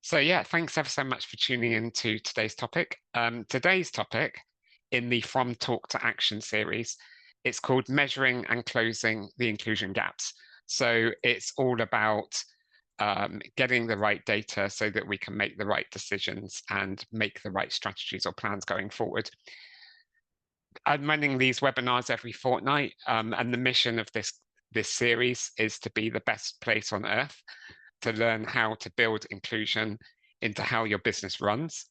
So yeah, thanks ever so much for tuning in to today's topic. Today's topic in the From Talk to Action series, it's called Measuring and Closing the Inclusion Gaps. So it's all about getting the right data so that we can make the right decisions and make the right strategies or plans going forward. I'm running these webinars every fortnight, and the mission of this series is to be the best place on earth to learn how to build inclusion into how your business runs.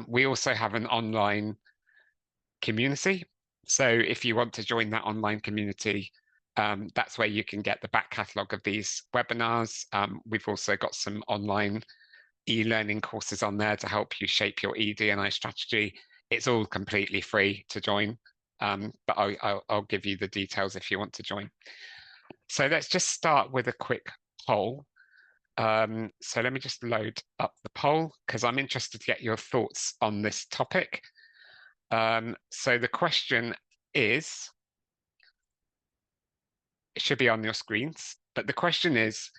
We also have an online community. So if you want to join that online community, that's where you can get the back catalogue of these webinars. We've also got some online e-learning courses on there to help you shape your ED&I strategy. It's all completely free to join, but I'll give you the details if you want to join. So let's just start with a quick poll. So let me just load up the poll because I'm interested to get your thoughts on this topic. So the question is, it should be on your screens, but the question is,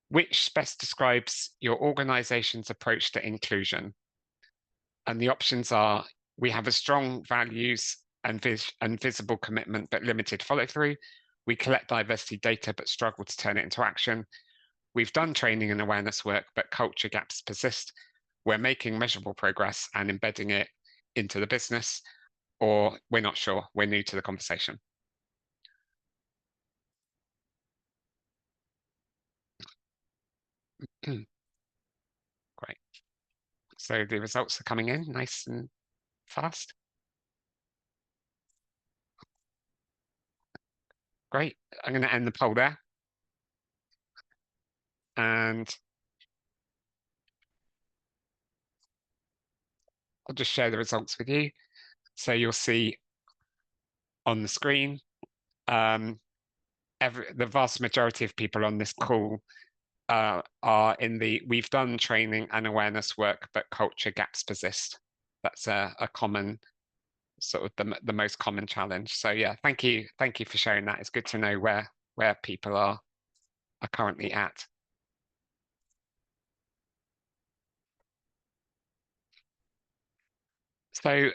which best describes your organization's approach to inclusion? And the options are, we have a strong values and visible commitment, but limited follow through. We collect diversity data, but struggle to turn it into action. We've done training and awareness work, but culture gaps persist. We're making measurable progress and embedding it into the business, or we're not sure, we're new to the conversation. Great. So the results are coming in nice and fast. Great. I'm going to end the poll there. And I'll just share the results with you. So you'll see on the screen, the vast majority of people on this call are in the we've done training and awareness work, but culture gaps persist. That's a common sort of the most common challenge. So yeah, thank you for sharing that. It's good to know where people are currently at. So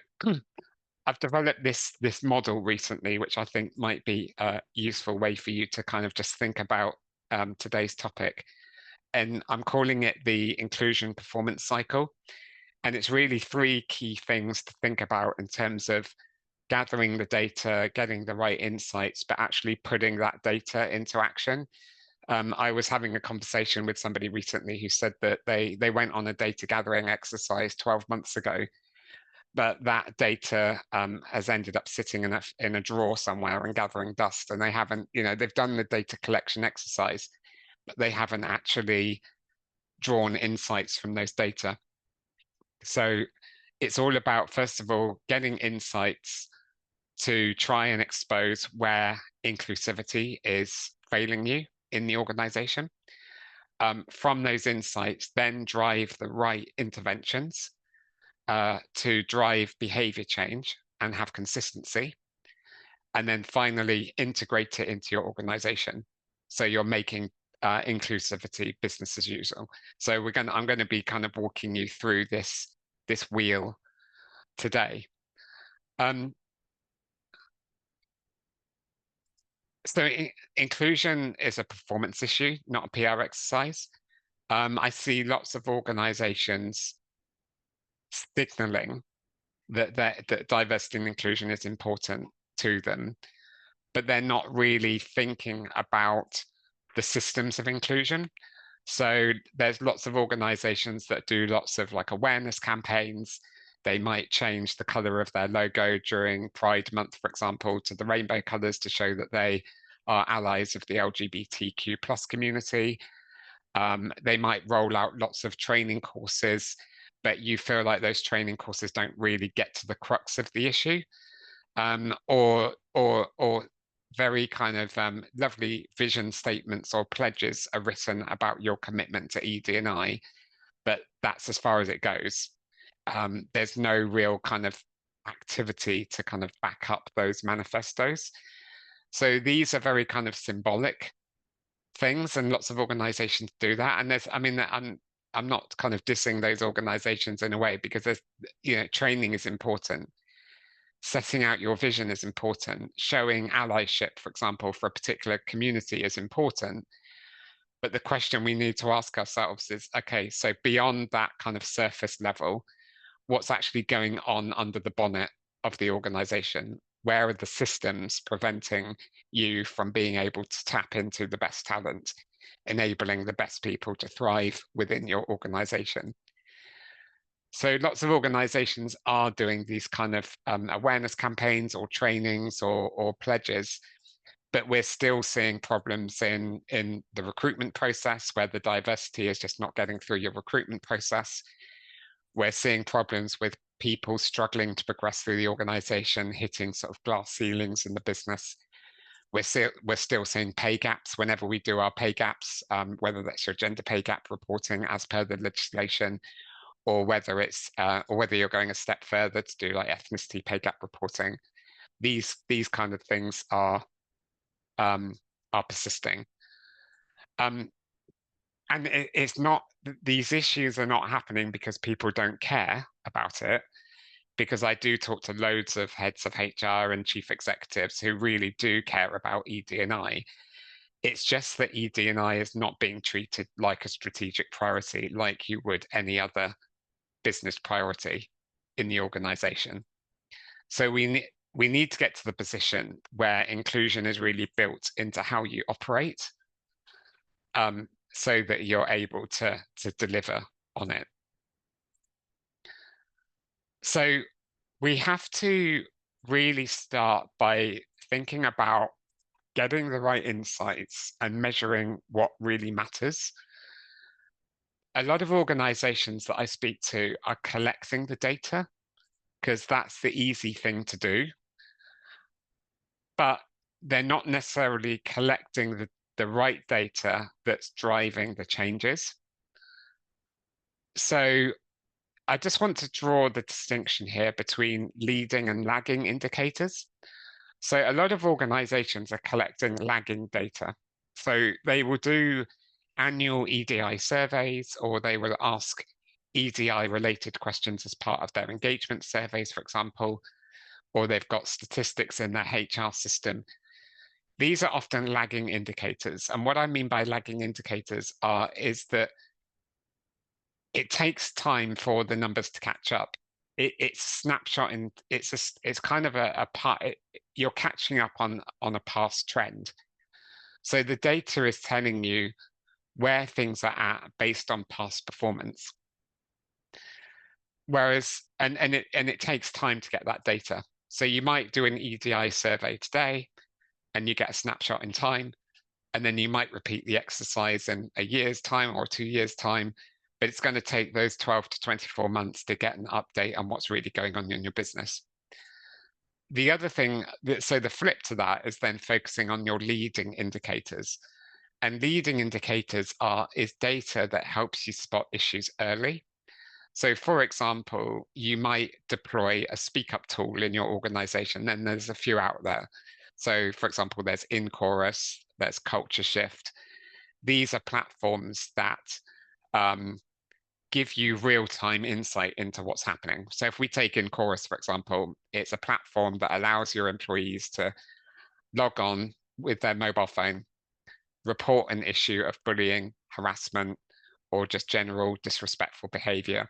I've developed this model recently, which I think might be a useful way for you to kind of just think about today's topic. And I'm calling it the inclusion performance cycle. And it's really three key things to think about in terms of gathering the data, getting the right insights, but actually putting that data into action. I was having a conversation with somebody recently who said that they went on a data gathering exercise 12 months ago, but that data has ended up sitting in a drawer somewhere and gathering dust, and they haven't, they've done the data collection exercise, but they haven't actually drawn insights from those data. So it's all about, first of all, getting insights to try and expose where inclusivity is failing you in the organization. From those insights, then drive the right interventions to drive behavior change and have consistency. And then finally, integrate it into your organization. So you're making inclusivity business as usual. So I'm going to be kind of walking you through this wheel today. So inclusion is a performance issue, not a PR exercise. I see lots of organizations signaling that diversity and inclusion is important to them, but they're not really thinking about the systems of inclusion. So there's lots of organizations that do lots of like awareness campaigns. They might change the color of their logo during Pride Month, for example, to the rainbow colors to show that they are allies of the LGBTQ plus community. They might roll out lots of training courses, but you feel like those training courses don't really get to the crux of the issue. Or very kind of lovely vision statements or pledges are written about your commitment to ED&I, but that's as far as it goes. There's no real kind of activity to kind of back up those manifestos. So these are very kind of symbolic things, and lots of organizations do that. And there's, I mean, I'm not kind of dissing those organizations in a way, because there's, training is important. Setting out your vision is important. Showing allyship, for example, for a particular community is important. But the question we need to ask ourselves is, okay, so beyond that kind of surface level, what's actually going on under the bonnet of the organization? Where are the systems preventing you from being able to tap into the best talent, enabling the best people to thrive within your organization? So lots of organizations are doing these kind of awareness campaigns or trainings or pledges, but we're still seeing problems in the recruitment process, where the diversity is just not getting through your recruitment process. We're seeing problems with people struggling to progress through the organization, hitting sort of glass ceilings in the business. We're still seeing pay gaps whenever we do our pay gaps, whether that's your gender pay gap reporting as per the legislation, or whether you're going a step further to do like ethnicity pay gap reporting. These kind of things are persisting. And it's not, these issues are not happening because people don't care about it, because I do talk to loads of heads of HR and chief executives who really do care about ED&I. It's just that ED&I is not being treated like a strategic priority, like you would any other business priority in the organization. So we need to get to the position where inclusion is really built into how you operate, so that you're able to deliver on it. So we have to really start by thinking about getting the right insights and measuring what really matters. A lot of organizations that I speak to are collecting the data because that's the easy thing to do, but they're not necessarily collecting the right data that's driving the changes. So I just want to draw the distinction here between leading and lagging indicators. So a lot of organizations are collecting lagging data. So they will do annual EDI surveys, or they will ask EDI related questions as part of their engagement surveys, for example, or they've got statistics in their HR system. These are often lagging indicators. And what I mean by lagging indicators is that it takes time for the numbers to catch up. It's snapshot, and it's kind of a part. You're catching up on a past trend. So the data is telling you where things are at based on past performance. Whereas, and it takes time to get that data. So you might do an EDI survey today, and you get a snapshot in time, and then you might repeat the exercise in a year's time or 2 years' time, but it's going to take those 12 to 24 months to get an update on what's really going on in your business. The other thing, so the flip to that is then focusing on your leading indicators. And leading indicators is data that helps you spot issues early. So for example, you might deploy a speak up tool in your organization, and there's a few out there. So for example, there's InChorus, there's Culture Shift. These are platforms that give you real-time insight into what's happening. So if we take InChorus, for example, it's a platform that allows your employees to log on with their mobile phone, report an issue of bullying, harassment, or just general disrespectful behavior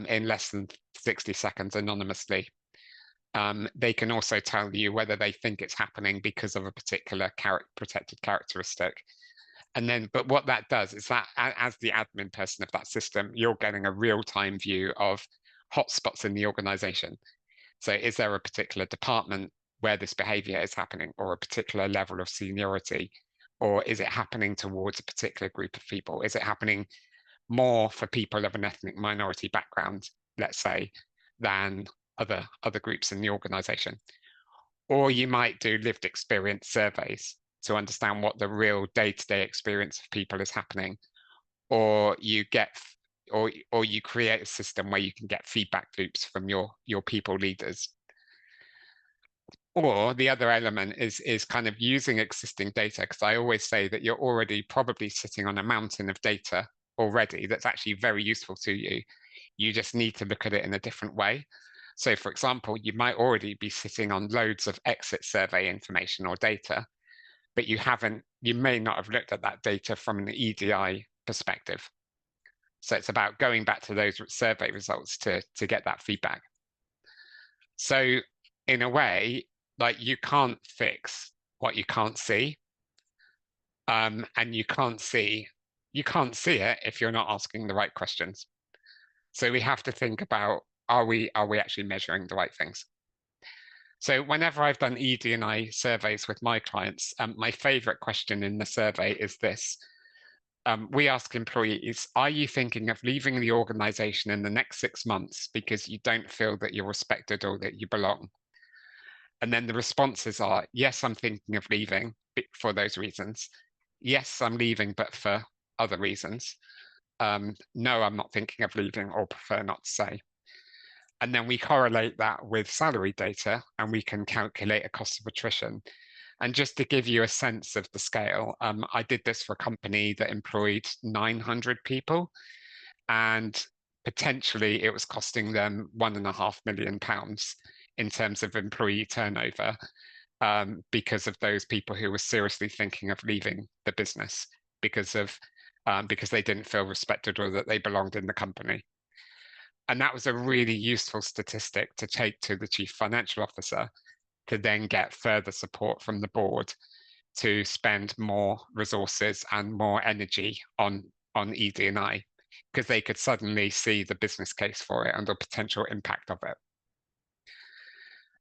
in less than 60 seconds anonymously. They can also tell you whether they think it's happening because of a particular protected characteristic. And then, but what that does is that as the admin person of that system, you're getting a real-time view of hotspots in the organization. So is there a particular department where this behavior is happening, or a particular level of seniority? Or is it happening towards a particular group of people? Is it happening more for people of an ethnic minority background, let's say, than other groups in the organization? Or you might do lived experience surveys to understand what the real day-to-day experience of people is happening. Or you create a system where you can get feedback loops from your people leaders. Or the other element is kind of using existing data, because I always say that you're already probably sitting on a mountain of data already that's actually very useful to you. You just need to look at it in a different way. So for example, you might already be sitting on loads of exit survey information or data, but you may not have looked at that data from an EDI perspective. So it's about going back to those survey results to get that feedback. So in a way, like, you can't fix what you can't see. And you can't see it if you're not asking the right questions. So we have to think about, are we actually measuring the right things? So whenever I've done ED&I surveys with my clients, my favorite question in the survey is this. We ask employees, are you thinking of leaving the organization in the next 6 months because you don't feel that you're respected or that you belong? And then the responses are, yes, I'm thinking of leaving for those reasons. Yes, I'm leaving, but for other reasons. No, I'm not thinking of leaving, or prefer not to say. And then we correlate that with salary data, and we can calculate a cost of attrition. And just to give you a sense of the scale, I did this for a company that employed 900 people, and potentially it was costing them £1.5 million in terms of employee turnover, because of those people who were seriously thinking of leaving the business because they didn't feel respected or that they belonged in the company. And that was a really useful statistic to take to the chief financial officer to then get further support from the board to spend more resources and more energy on ED&I, because they could suddenly see the business case for it and the potential impact of it.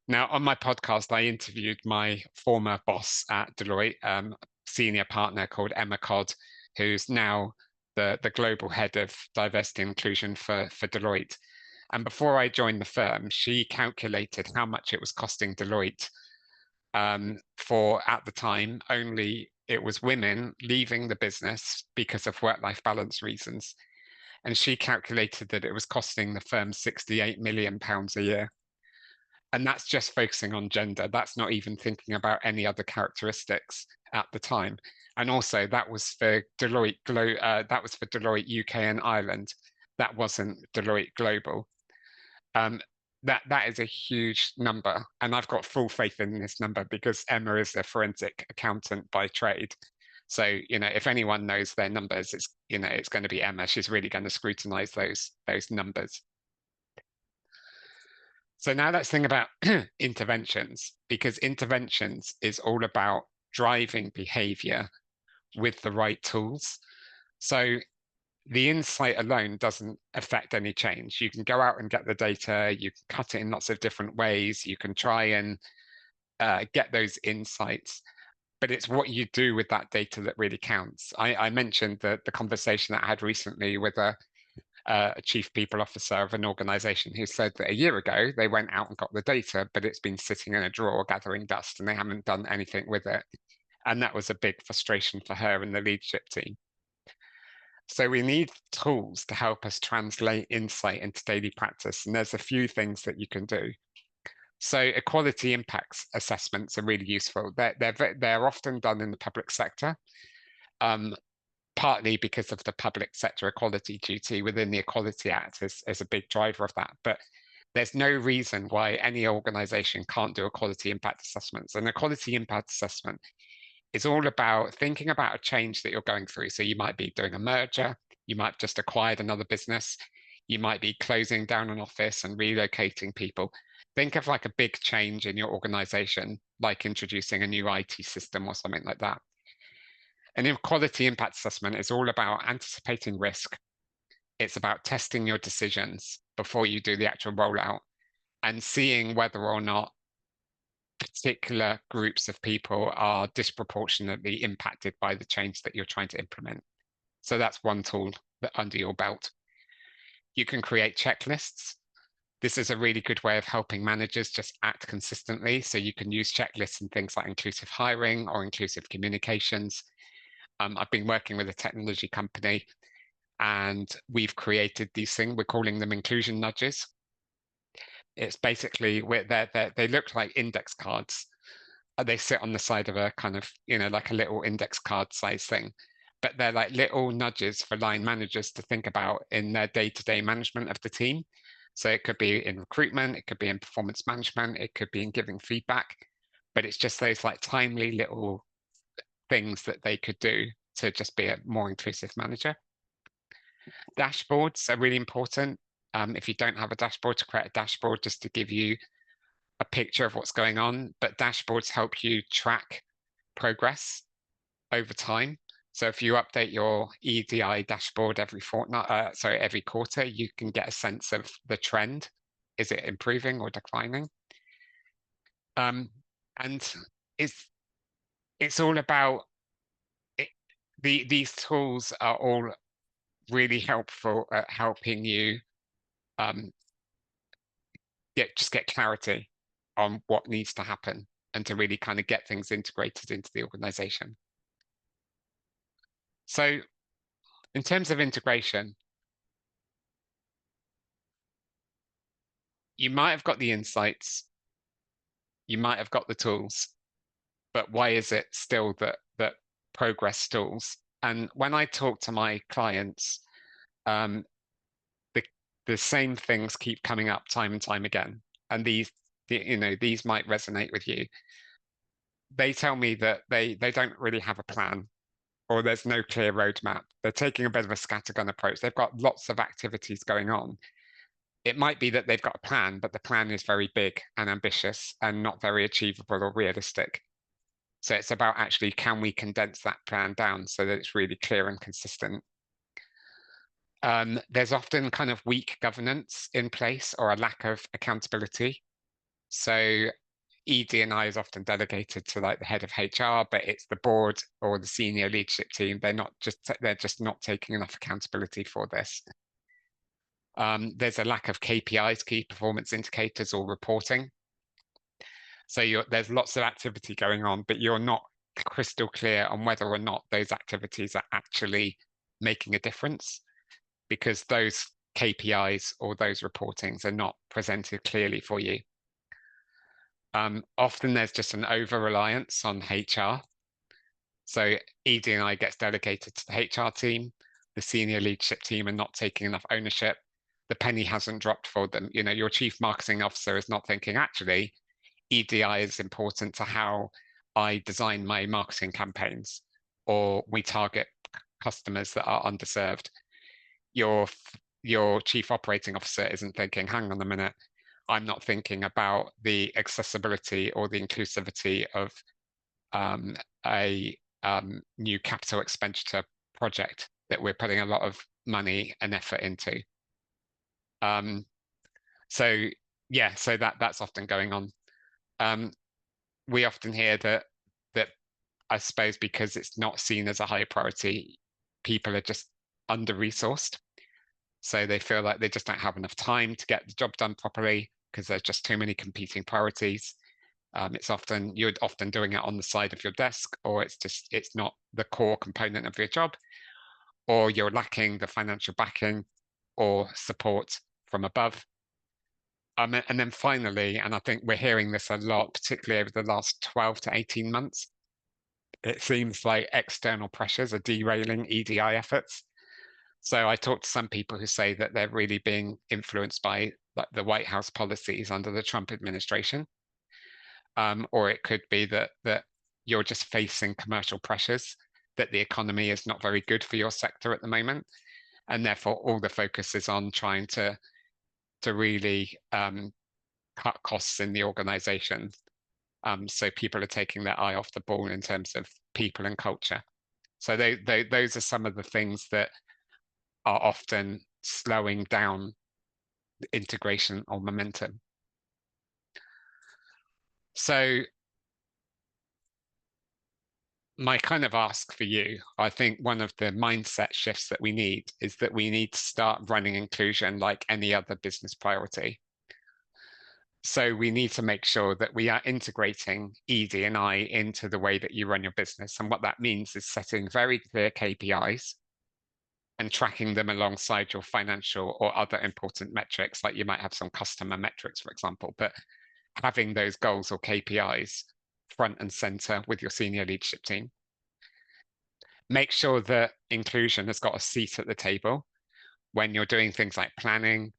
Now, on my podcast, I interviewed my former boss at Deloitte, senior partner called Emma Codd, who's now the global head of diversity and inclusion for Deloitte. And before I joined the firm, she calculated how much it was costing Deloitte for, at the time, only it was women leaving the business because of work-life balance reasons. And she calculated that it was costing the firm £68 million a year. And that's just focusing on gender. That's not even thinking about any other characteristics at the time. And also that was for Deloitte, Deloitte UK and Ireland. That wasn't Deloitte Global. That is a huge number, and I've got full faith in this number because Emma is a forensic accountant by trade. So, if anyone knows their numbers, it's going to be Emma. She's really going to scrutinize those numbers. So now let's think about interventions, because interventions is all about driving behavior with the right tools. So the insight alone doesn't affect any change. You can go out and get the data, you can cut it in lots of different ways, you can try and get those insights, but it's what you do with that data that really counts. I mentioned the conversation that I had recently with a chief people officer of an organization who said that a year ago they went out and got the data, but it's been sitting in a drawer gathering dust and they haven't done anything with it. And that was a big frustration for her and the leadership team. So we need tools to help us translate insight into daily practice. And there's a few things that you can do. So equality impacts assessments are really useful. They're often done in the public sector, partly because of the public sector equality duty within the Equality Act is a big driver of that. But there's no reason why any organization can't do equality impact assessments. An equality impact assessment is all about thinking about a change that you're going through. So you might be doing a merger, you might have just acquired another business, you might be closing down an office and relocating people. Think of like a big change in your organization, like introducing a new IT system or something like that. An equality impact assessment is all about anticipating risk. It's about testing your decisions before you do the actual rollout and seeing whether or not particular groups of people are disproportionately impacted by the change that you're trying to implement. So that's one tool under your belt. You can create checklists. This is a really good way of helping managers just act consistently. So you can use checklists and things like inclusive hiring or inclusive communications. I've been working with a technology company and we've created these things. We're calling them inclusion nudges. It's basically they look like index cards. They sit on the side of a kind of, like a little index card size thing. but they're like little nudges for line managers to think about in their day-to-day management of the team. So it could be in recruitment, it could be in performance management, it could be in giving feedback, but it's just those like timely little things that they could do to just be a more inclusive manager. Dashboards are really important. If you don't have a dashboard, to create a dashboard just to give you a picture of what's going on, but dashboards help you track progress over time. So if you update your EDI dashboard every every quarter, you can get a sense of the trend. Is it improving or declining? And it's all about it. These tools are all really helpful at helping you get clarity on what needs to happen and to really kind of get things integrated into the organization. So in terms of integration, you might have got the insights, you might have got the tools, but why is it still that progress stalls? And when I talk to my clients, the same things keep coming up time and time again. And these might resonate with you. They tell me that they don't really have a plan, or there's no clear roadmap. They're taking a bit of a scattergun approach. They've got lots of activities going on. It might be that they've got a plan, but the plan is very big and ambitious and not very achievable or realistic. So it's about actually, can we condense that plan down so that it's really clear and consistent? There's often kind of weak governance in place or a lack of accountability. So ED&I is often delegated to like the head of HR, but it's the board or the senior leadership team. They're just not taking enough accountability for this. There's a lack of KPIs, key performance indicators, or reporting. So there's lots of activity going on, but you're not crystal clear on whether or not those activities are actually making a difference, because those KPIs or those reportings are not presented clearly for you. Often there's just an over-reliance on HR. So ED&I gets delegated to the HR team. The senior leadership team are not taking enough ownership. The penny hasn't dropped for them. Your chief marketing officer is not thinking, actually, EDI is important to how I design my marketing campaigns, or we target customers that are underserved. Your chief operating officer isn't thinking, hang on a minute, I'm not thinking about the accessibility or the inclusivity of a new capital expenditure project that we're putting a lot of money and effort into. So that's often going on. We often hear that I suppose because it's not seen as a high priority, people are just under-resourced. So they feel like they just don't have enough time to get the job done properly because there's just too many competing priorities. You're often doing it on the side of your desk, or it's not the core component of your job, or you're lacking the financial backing or support from above. And then finally, and I think we're hearing this a lot, particularly over the last 12 to 18 months, it seems like external pressures are derailing EDI efforts. So I talked to some people who say that they're really being influenced by like the White House policies under the Trump administration. Or it could be that you're just facing commercial pressures, that the economy is not very good for your sector at the moment, and therefore all the focus is on trying to really cut costs in the organization. So people are taking their eye off the ball in terms of people and culture. So those are some of the things that are often slowing down integration or momentum. So my kind of ask for you, I think one of the mindset shifts that we need is that we need to start running inclusion like any other business priority. So we need to make sure that we are integrating ED&I into the way that you run your business. And what that means is setting very clear KPIs and tracking them alongside your financial or other important metrics, like you might have some customer metrics, for example, but having those goals or KPIs front and center with your senior leadership team. Make sure that inclusion has got a seat at the table when you're doing things like planning,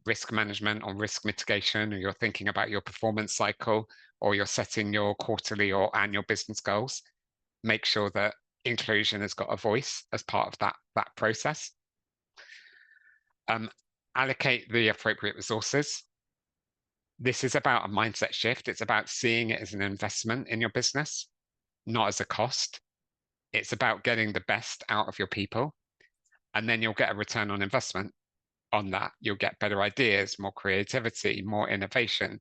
risk management or risk mitigation, or you're thinking about your performance cycle, or you're setting your quarterly or annual business goals. Make sure that inclusion has got a voice as part of that process. Allocate the appropriate resources. This is about a mindset shift. It's about seeing it as an investment in your business, not as a cost. It's about getting the best out of your people, and then you'll get a return on investment on that. You'll get better ideas, more creativity, more innovation,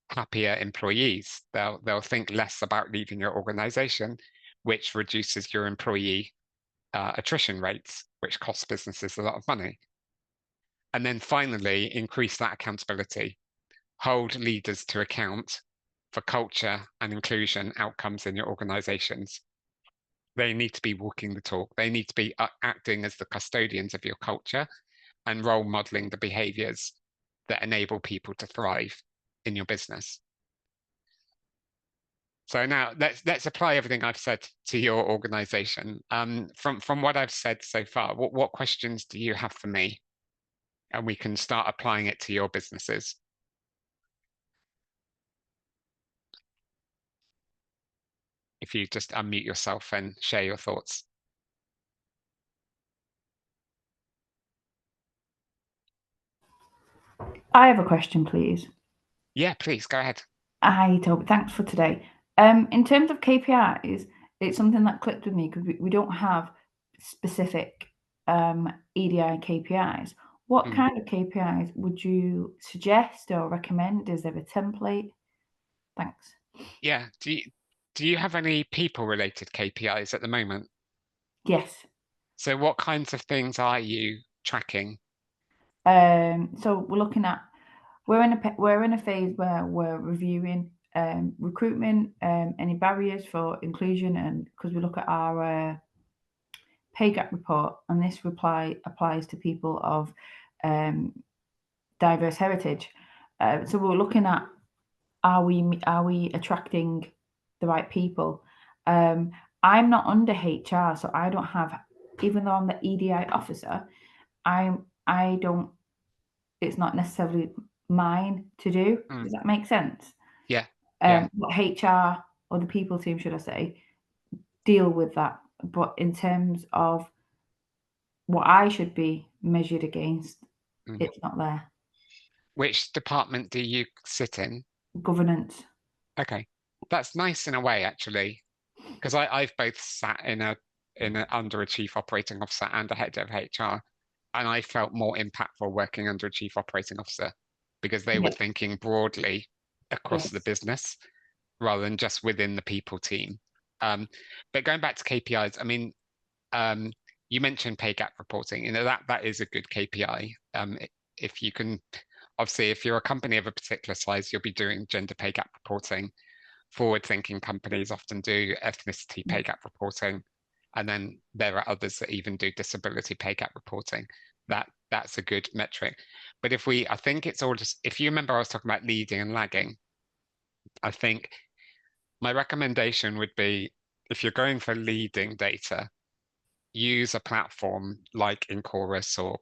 happier employees. They'll think less about leaving your organization, which reduces your employee attrition rates, which costs businesses a lot of money. And then finally, increase that accountability. Hold leaders to account for culture and inclusion outcomes in your organizations. They need to be walking the talk. They need to be acting as the custodians of your culture and role modeling the behaviors that enable people to thrive in your business. So now let's apply everything I've said to your organization. From what I've said so far, what questions do you have for me? And we can start applying it to your businesses. If you just unmute yourself and share your thoughts. I have a question, please. Yeah, please go ahead. Hi, Toby. Thanks for today. In terms of KPIs, it's something that clicked with me because we don't have specific EDI KPIs. What kind of KPIs would you suggest or recommend? Is there a template? Thanks. Yeah. Do you have any people related KPIs at the moment? Yes. So what kinds of things are you tracking? So we're in a phase where we're reviewing recruitment, any barriers for inclusion, and because we look at our pay gap report, and this applies to people of diverse heritage. So we're looking at are we attracting the right people? I'm not under HR, so I don't have, even though I'm the EDI officer, I don't. It's not necessarily mine to do. Does that make sense? Yeah. Yeah. But HR or the people team, should I say, deal with that. But in terms of what I should be measured against, it's not there. Which department do you sit in? Governance. Okay, that's nice in a way, actually, because I've both sat in under a chief operating officer and a head of HR, and I felt more impactful working under a chief operating officer because they were Yes. thinking broadly across the Yes. business rather than just within the people team. But going back to KPIs, I mean, you mentioned pay gap reporting. You know, that is a good KPI. If you can, obviously, if you're a company of a particular size, you'll be doing gender pay gap reporting. Forward-thinking companies often do ethnicity pay gap reporting, and then there are others that even do disability pay gap reporting. That's a good metric. But I think it's all just, if you remember, I was talking about leading and lagging. I think my recommendation would be, if you're going for leading data, use a platform like Inchorus or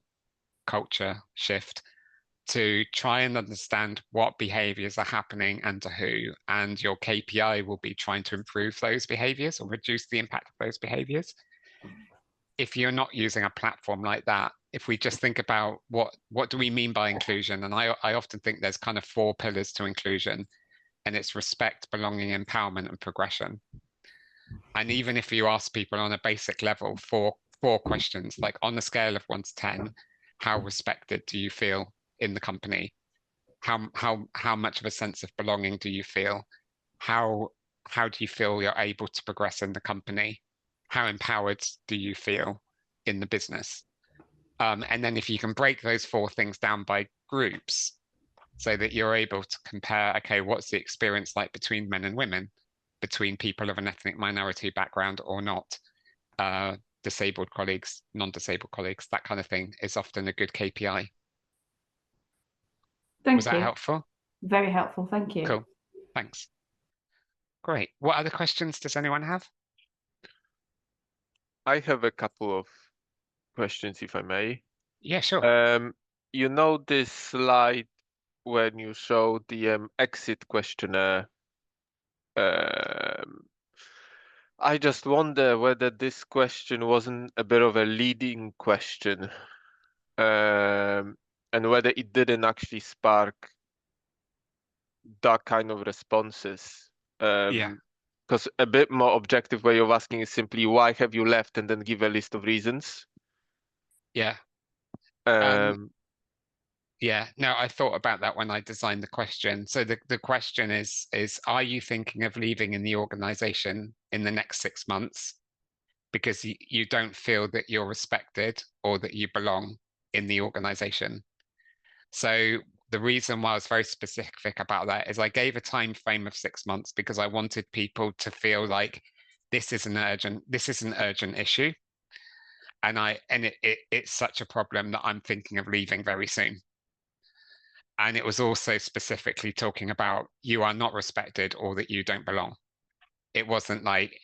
Culture Shift to try and understand what behaviors are happening and to who, and your KPI will be trying to improve those behaviors or reduce the impact of those behaviors. If you're not using a platform like that, if we just think about what do we mean by inclusion, and I often think there's kind of 4 pillars to inclusion, and it's respect, belonging, empowerment, and progression. And even if you ask people on a basic level four questions, like on the scale of 1 to 10, how respected do you feel in the company? How much of a sense of belonging do you feel? How do you feel you're able to progress in the company? How empowered do you feel in the business? And then if you can break those 4 things down by groups so that you're able to compare, okay, what's the experience like between men and women, between people of an ethnic minority background or not, disabled colleagues, non-disabled colleagues, that kind of thing is often a good KPI. Was Thank that you. helpful? Very helpful. Thank you. Cool. Thanks. Great. What other questions does anyone have? I have a couple of questions, if I may. Yeah, sure. You know this slide when you show the exit questionnaire? Um, I just wonder whether this question wasn't a bit of a leading question, and whether it didn't actually spark that kind of responses. Yeah, Because a bit more objective way of asking is simply why have you left, and then give a list of reasons. yeah. Um, Um, yeah, no, I thought about that when I designed the question. So the question is are you thinking of leaving in the organization in the next 6 months because you don't feel that you're respected or that you belong in the organization? So the reason why I was very specific about that is I gave a time frame of 6 months because I wanted people to feel like this is an urgent issue. It's such a problem that I'm thinking of leaving very soon. And it was also specifically talking about you are not respected or that you don't belong. It wasn't like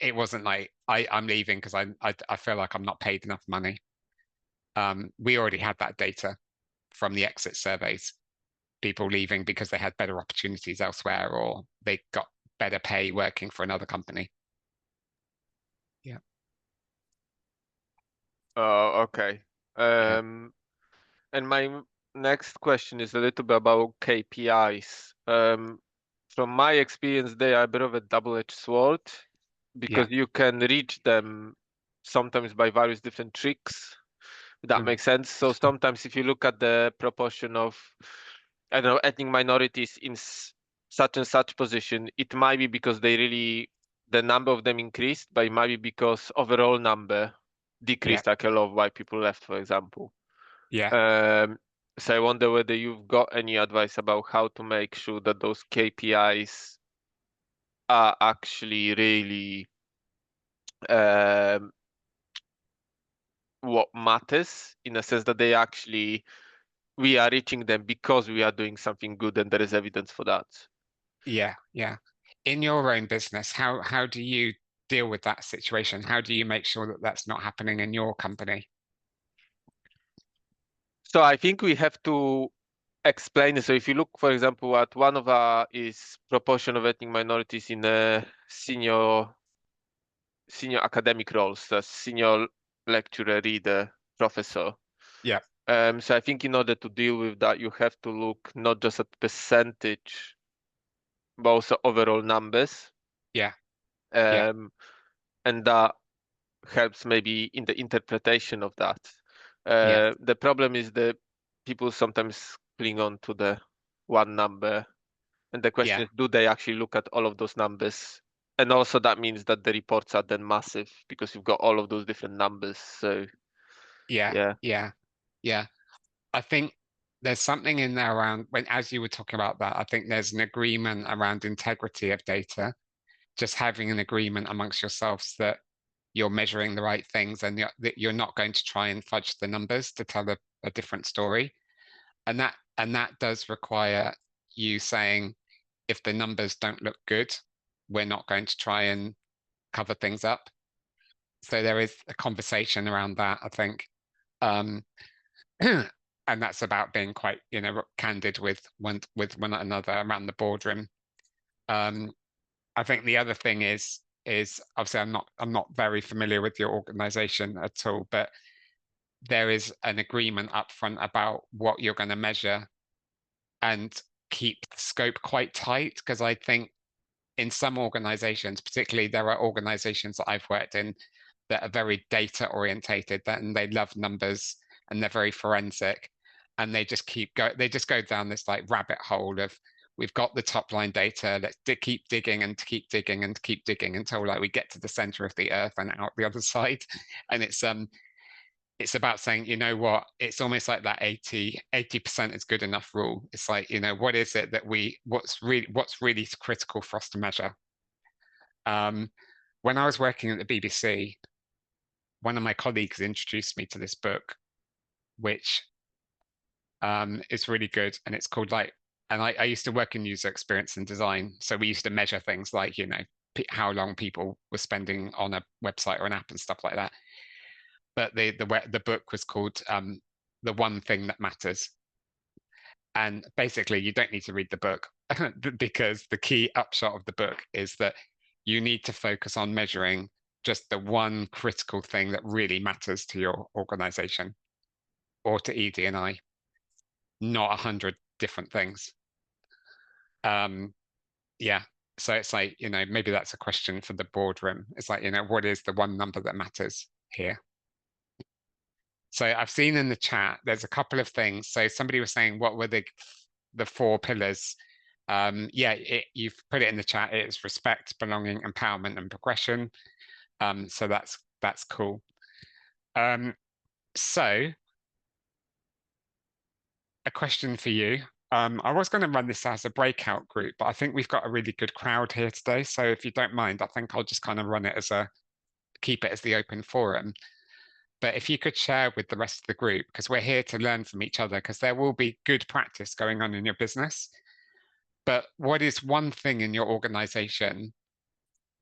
I'm leaving because I feel like I'm not paid enough money. We already had that data from the exit surveys, people leaving because they had better opportunities elsewhere or they got better pay working for another company. Yeah, oh, okay. yeah, And my next question is a little bit about KPIs. From my experience, they are a bit of a double-edged sword yeah, because you can reach them sometimes by various different tricks. If that mm, makes sense. So sometimes if you look at the proportion of, I don't know, ethnic minorities in such and such position, it might be because the number of them increased, but it might be because overall number yeah, decreased, like a lot of white people left, for example. yeah, Um, so I wonder whether you've got any advice about how to make sure that those KPIs are actually really um, what matters, in a sense that we are reaching them because we are doing something good and there is evidence for that. yeah, yeah. In your own business, how do you deal with that situation? How do you make sure that that's not happening in your company? So I think we have to explain it. So if you look, for example, at one of our is proportion of ethnic minorities in senior academic roles, so senior lecturer, reader, professor. Yeah, So I think in order to deal with that, you have to look not just at percentage, but also overall numbers. yeah, yeah, Um, and that helps maybe in the interpretation of that. yeah, The problem is that people sometimes cling on to the one number. And the question yeah, is, do they actually look at all of those numbers? And also that means that the reports are then massive because you've got all of those different numbers. So yeah, yeah. yeah, yeah. I think there's something in there around when, as you were talking about that, I think there's an agreement around integrity of data, just having an agreement amongst yourselves that you're measuring the right things and that you're not going to try and fudge the numbers to tell a different story. And that does require you saying, if the numbers don't look good, we're not going to try and cover things up. So there is a conversation around that, I think. Um, and that's about being quite, candid with one another around the boardroom. Um, I think the other thing is obviously I'm not very familiar with your organization at all, but there is an agreement up front about what you're going to measure and keep the scope quite tight, because I think in some organizations, particularly there are organizations that I've worked in that are very data orientated, and they love numbers and they're very forensic, and they just go down this like rabbit hole of, we've got the top line data, let's keep digging and keep digging and keep digging until like we get to the center of the earth and out the other side. And it's about saying, you know what, it's almost like that 80% is good enough rule. It's like, what is it that what's really critical for us to measure? um, when I was working at the BBC, one of my colleagues introduced me to this book, which is really good, and it's called like, and I used to work in user experience and design, so we used to measure things like, how long people were spending on a website or an app and stuff like that. but the book was called The One Thing That Matters. And basically, you don't need to read the book because the key upshot of the book is that you need to focus on measuring just the one critical thing that really matters to your organization or to ED&I, not 100 different things. Yeah. So it's like, maybe that's a question for the boardroom. It's like, what is the one number that matters here? So I've seen in the chat, there's a couple of things. So somebody was saying, what were the 4 pillars? Yeah, you've put it in the chat. It's respect, belonging, empowerment, and progression. So that's cool. So a question for you. I was going to run this as a breakout group, but I think we've got a really good crowd here today. So if you don't mind, I think I'll just kind of run it as keep it as the open forum. But if you could share with the rest of the group, because we're here to learn from each other, because there will be good practice going on in your business. But what is one thing in your organization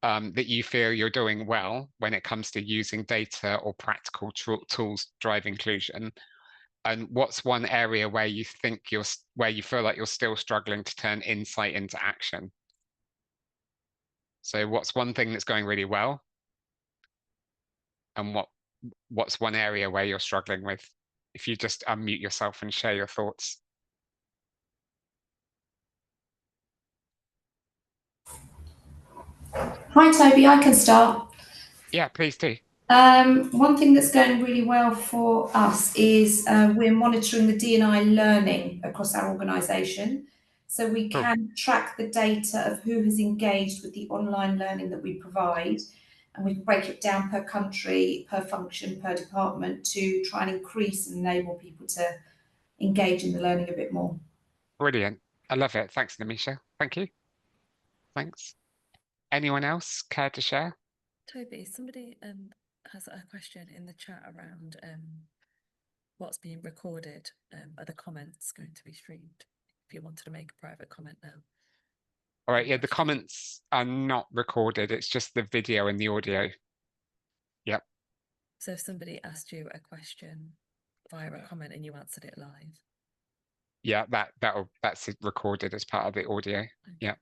that you feel you're doing well when it comes to using data or practical tools to drive inclusion? And what's one area where you think where you feel like you're still struggling to turn insight into action? So what's one thing that's going really well? And what's one area where you're struggling with? If you just unmute yourself and share your thoughts. Hi, Toby. I can start. Yeah, please do. One thing that's going really well for us is we're monitoring the D&I learning across our organisation. So we can track the data of who has engaged with the online learning that we provide. And we can break it down per country, per function, per department to try and increase and enable people to engage in the learning a bit more. Brilliant. I love it. Thanks, Namisha. Thank you. Thanks. Anyone else care to share? Toby, somebody has a question in the chat around what's being recorded. Are the comments going to be streamed? If you wanted to make a private comment now. All right, yeah, the comments are not recorded. It's just the video and the audio. Yep. So if somebody asked you a question via a comment and you answered it live. Yeah, that's recorded as part of the audio. Okay. Yeah.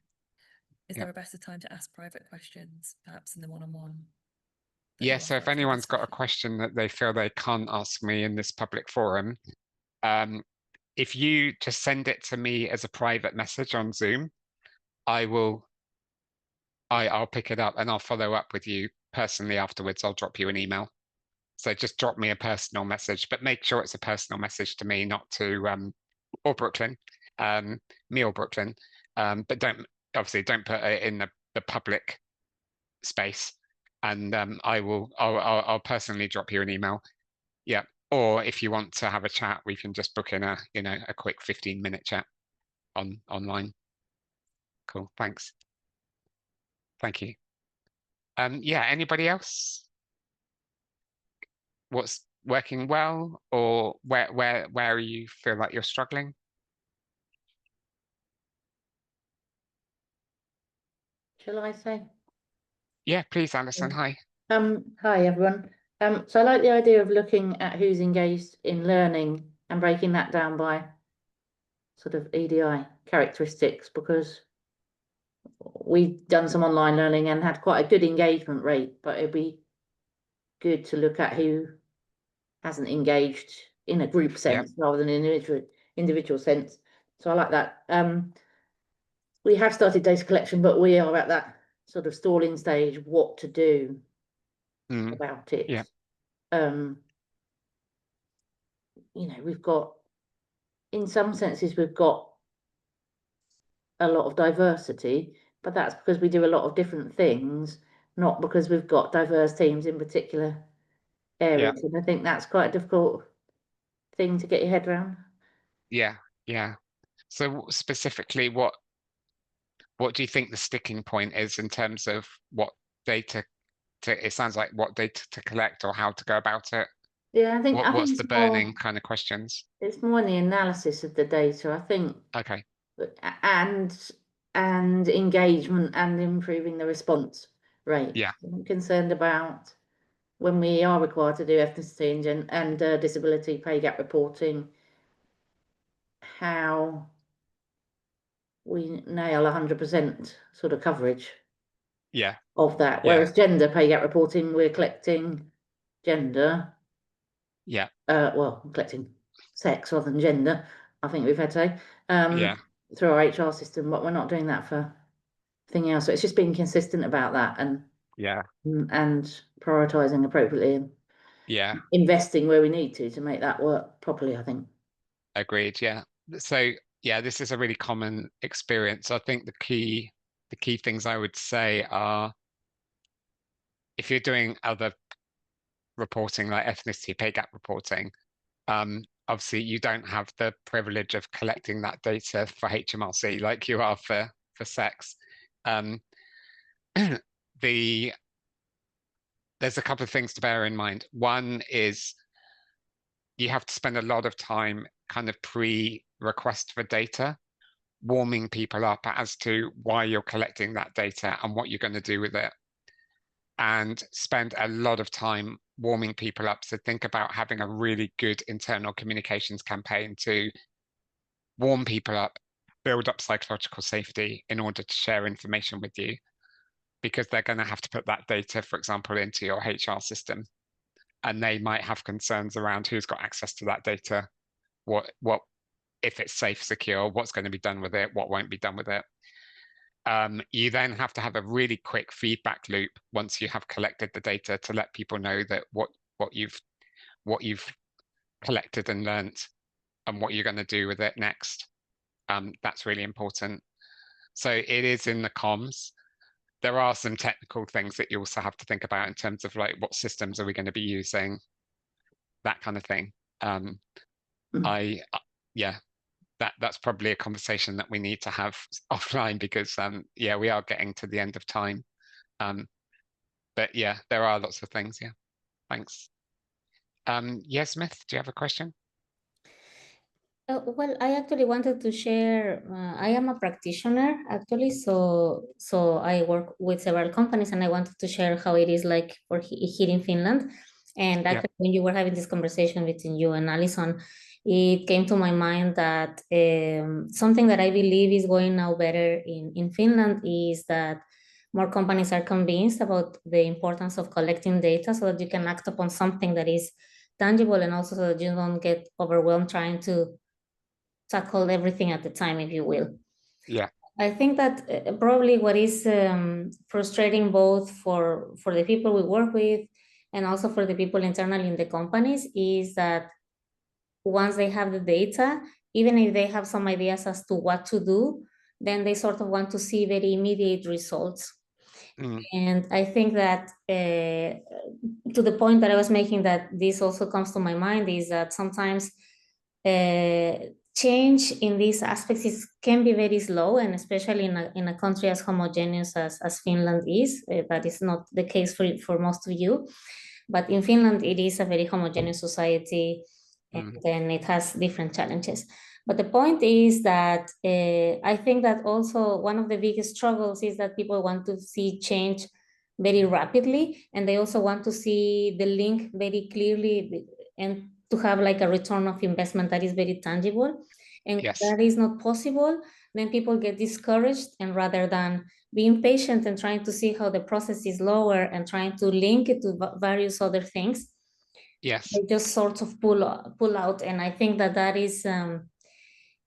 Is there a better time to ask private questions, perhaps in the one-on-one? Yeah, so if anyone's got a question that they feel they can't ask me in this public forum, if you just send it to me as a private message on Zoom, I'll pick it up and I'll follow up with you personally afterwards. I'll drop you an email. So just drop me a personal message, but make sure it's a personal message to me, not to or Brooklyn, me or Brooklyn. But don't put it in the public space. And I'll personally drop you an email. Yeah. Or if you want to have a chat, we can just book in a quick 15-minute chat online. Cool. Thanks. Thank you. Yeah, anybody else? What's working well, or where you feel like you're struggling? Shall I say? Yeah, please, Alison. Hi. Hi everyone. So I like the idea of looking at who's engaged in learning and breaking that down by sort of EDI characteristics, because we've done some online learning and had quite a good engagement rate, but it'd be good to look at who hasn't engaged in a group sense rather than in individual sense. So I like that. We have started data collection, but we are at that sort of stalling stage, what to do about it. Yeah. We've got, in some senses, we've got a lot of diversity, but that's because we do a lot of different things, not because we've got diverse teams in particular areas. And I think that's quite a difficult thing to get your head around. Yeah. So specifically, what do you think the sticking point is in terms of what data it sounds like what data to collect or how to go about it? Yeah, I think what's the burning kind of questions? It's more in the analysis of the data, I think. Okay. And engagement and improving the response rate. Yeah. I'm concerned about when we are required to do ethnicity and disability pay gap reporting, how we nail 100% sort of coverage Yeah. of that. Yeah. Whereas gender pay gap reporting, we're collecting gender. Yeah. Well, collecting sex rather than gender, I think we've had to say, Yeah. through our HR system, but we're not doing that for anything else. So it's just being consistent about that and Yeah. prioritising appropriately and Yeah. investing where we need to make that work properly, I think. Agreed. Yeah. So yeah, this is a really common experience. I think the key things I would say are, if you're doing other reporting like ethnicity pay gap reporting, obviously you don't have the privilege of collecting that data for HMRC like you are for sex. There's a couple of things to bear in mind. One is you have to spend a lot of time kind of pre-request for data, warming people up as to why you're collecting that data and what you're going to do with it. And spend a lot of time warming people up. So think about having a really good internal communications campaign to warm people up, build up psychological safety in order to share information with you, because they're going to have to put that data, for example, into your HR system. And they might have concerns around who's got access to that data, what if it's safe, secure, what's going to be done with it, what won't be done with it. You then have to have a really quick feedback loop once you have collected the data to let people know that what you've collected and learnt and what you're going to do with it next. That's really important. So it is in the comms. There are some technical things that you also have to think about in terms of like, what systems are we going to be using, that kind of thing. Yeah, that's probably a conversation that we need to have offline, because yeah, we are getting to the end of time. But yeah, there are lots of things. Yeah, thanks. Yeah, Smith, do you have a question? Well, I actually wanted to share, I am a practitioner actually, so I work with several companies, and I wanted to share how it is like for here in Finland. And actually, when you were having this conversation between you and Alison, it came to my mind that something that I believe is going now better in Finland is that more companies are convinced about the importance of collecting data so that you can act upon something that is tangible, and also so that you don't get overwhelmed trying to tackle everything at the time, if you will. Yeah. I think that probably what is frustrating both for the people we work with and also for the people internally in the companies is that once they have the data, even if they have some ideas as to what to do, then they sort of want to see very immediate results. And I think that to the point that I was making, that this also comes to my mind, is that sometimes change in these aspects can be very slow, and especially in a country as homogeneous as Finland is. That is not the case for most of you, but in Finland it is a very homogeneous society, and then it has different challenges. But the point is that I think that also one of the biggest struggles is that people want to see change very rapidly, and they also want to see the link very clearly and to have like a return of investment that is very tangible. And yes, that is not possible, then people get discouraged, and rather than being patient and trying to see how the process is lower and trying to link it to various other things, yes, they just sort of pull out. And I think that is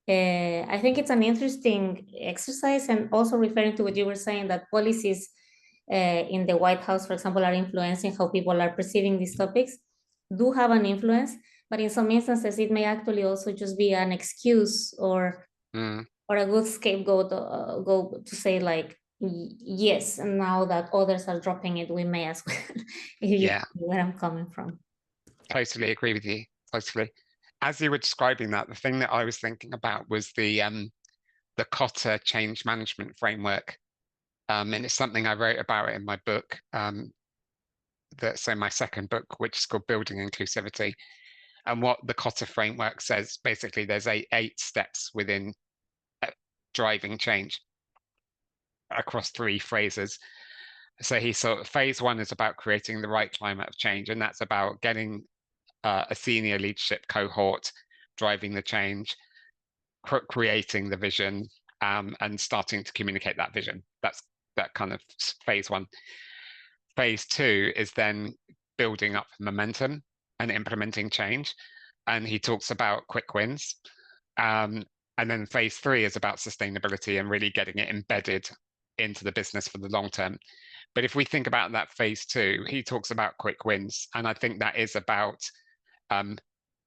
I think it's an interesting exercise, and also referring to what you were saying, that policies in the White House, for example, are influencing how people are perceiving these topics, do have an influence, but in some instances it may actually also just be an excuse or a good scapegoat go to say like, yes, and now that others are dropping it, we may as well. Yeah, where I'm coming from. Totally agree with you. Totally. As you were describing that, the thing that I was thinking about was the Kotter change management framework. And it's something I wrote about in my book, so my second book, which is called Building Inclusivity. And what the Kotter framework says, basically, there's eight steps within driving change across 3 phrases. So phase one is about creating the right climate of change, and that's about getting a senior leadership cohort driving the change, creating the vision, and starting to communicate that vision. That's that kind of phase one. Phase two is then building up momentum and implementing change. And he talks about quick wins. And then phase three is about sustainability and really getting it embedded into the business for the long term. But if we think about that phase two, he talks about quick wins. And I think that is about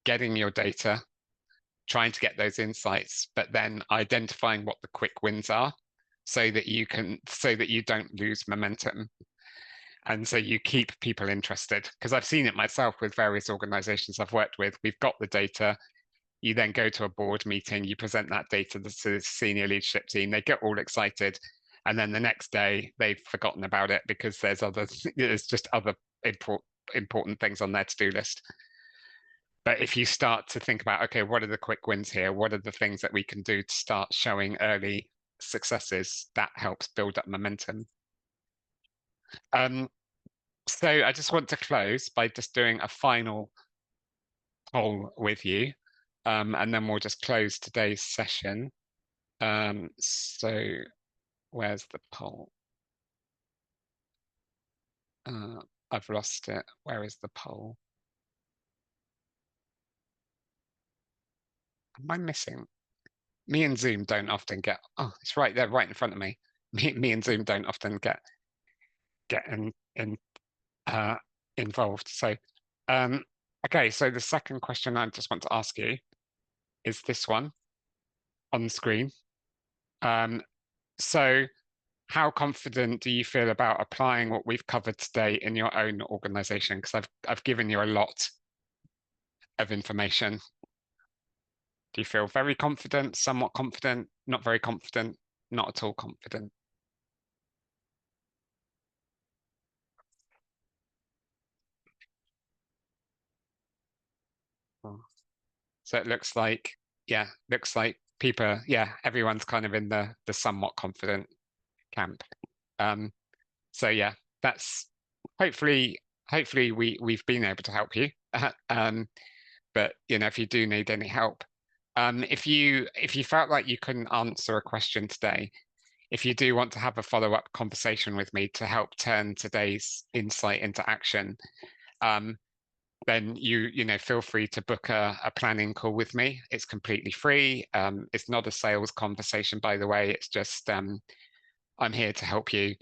getting your data, trying to get those insights, but then identifying what the quick wins are so that you don't lose momentum. And so you keep people interested, because I've seen it myself with various organizations I've worked with. We've got the data. You then go to a board meeting, you present that data to the senior leadership team, they get all excited. And then the next day they've forgotten about it because there's just other important things on their to-do list. But if you start to think about, okay, what are the quick wins here? What are the things that we can do to start showing early successes? That helps build up momentum. So I just want to close by just doing a final poll with you, and then we'll just close today's session. So where's the poll? I've lost it. Where is the poll? Am I missing? Me and Zoom don't often get. Oh, it's right there, right in front of me. Me and Zoom don't often get involved. So, okay. So the second question I just want to ask you is this one on the screen. So, how confident do you feel about applying what we've covered today in your own organization? Because I've given you a lot of information. Do you feel very confident, somewhat confident, not very confident, not at all confident? So it looks like, people, everyone's kind of in the somewhat confident camp. So yeah, that's hopefully we've been able to help you. But if you do need any help, if you felt like you couldn't answer a question today, if you do want to have a follow-up conversation with me to help turn today's insight into action, then feel free to book a planning call with me. It's completely free. It's not a sales conversation, by the way. It's just I'm here to help you.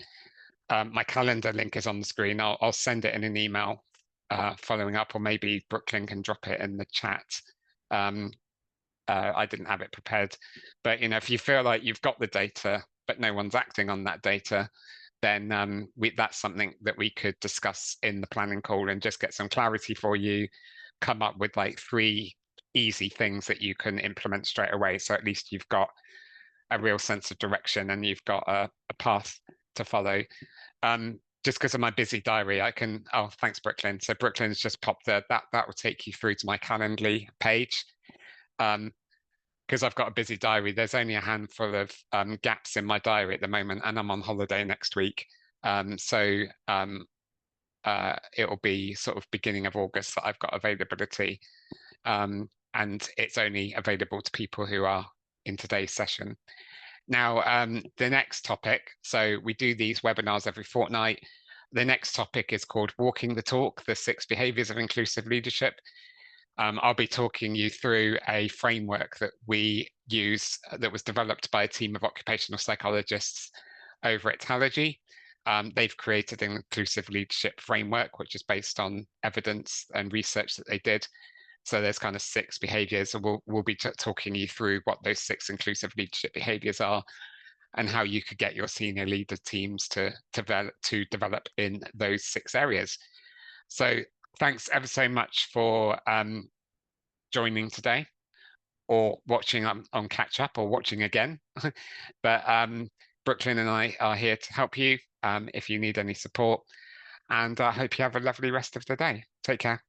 My calendar link is on the screen. I'll send it in an email following up, or maybe Brooklyn can drop it in the chat. I didn't have it prepared, but if you feel like you've got the data but no one's acting on that data, then that's something that we could discuss in the planning call and just get some clarity for you, come up with like 3 easy things that you can implement straight away. So at least you've got a real sense of direction and you've got a path to follow. Just because of my busy diary, oh, thanks, Brooklyn. So Brooklyn's just popped that will take you through to my Calendly page. Because I've got a busy diary, there's only a handful of gaps in my diary at the moment, and I'm on holiday next week. So it'll be sort of beginning of August that I've got availability. And it's only available to people who are in today's session. Now, the next topic, so we do these webinars every fortnight. The next topic is called Walking the Talk, the 6 Behaviors of Inclusive Leadership. I'll be talking you through a framework that we use that was developed by a team of occupational psychologists over at Talergy. They've created an inclusive leadership framework, which is based on evidence and research that they did. So there's kind of 6 behaviors, and we'll be talking you through what those 6 inclusive leadership behaviors are and how you could get your senior leader teams to develop in those 6 areas. So thanks ever so much for joining today, or watching on catch up, or watching again. But Brooklyn and I are here to help you if you need any support, and I hope you have a lovely rest of the day. Take care.